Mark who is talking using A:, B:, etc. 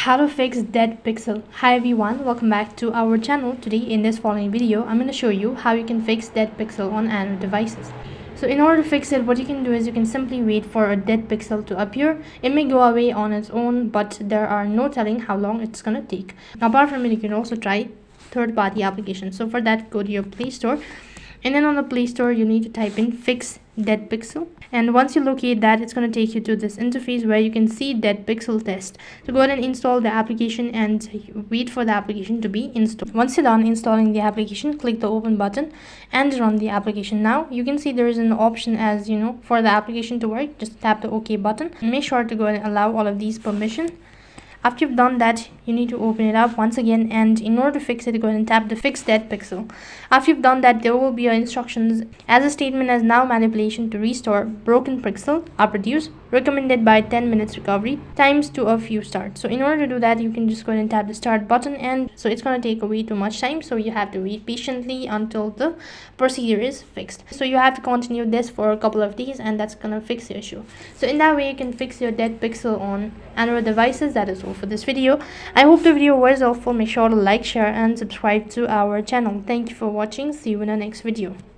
A: How to fix dead pixel. Hi everyone, welcome back to our channel. Today in this following video I'm going to show you how you can fix dead pixel on Android devices. So in order to fix it, what you can do is you can simply wait for a dead pixel to appear. It may go away on its own, but there are no telling how long it's going to take. Apart from it, you can also try third-party applications. So for that, go to your Play Store, and then on the Play Store you need to type in fix dead pixel, and once you locate that, it's going to take you to this interface where you can see dead pixel test. So go ahead and install the application and wait for the application to be installed. Once you're done installing the application, click the open button and run the application. Now you can see there is an option, as you know, for the application to work, just tap the OK button and make sure to go ahead and allow all of these permissions. After you've done that, you need to open it up once again, and in order to fix it, go ahead and tap the fix dead pixel. After you've done that, there will be instructions as a statement as now manipulation to restore broken pixel are produced, recommended by 10 minutes recovery times to a few starts. So in order to do that, you can just go ahead and tap the start button, and so it's going to take way too much time, so you have to wait patiently until the procedure is fixed. So you have to continue this for a couple of days, and that's going to fix your issue. So in that way you can fix your dead pixel on Android devices. That is all for this video. I hope the video was helpful. Make sure to like, share and subscribe to our channel. Thank you for watching. See you in the next video.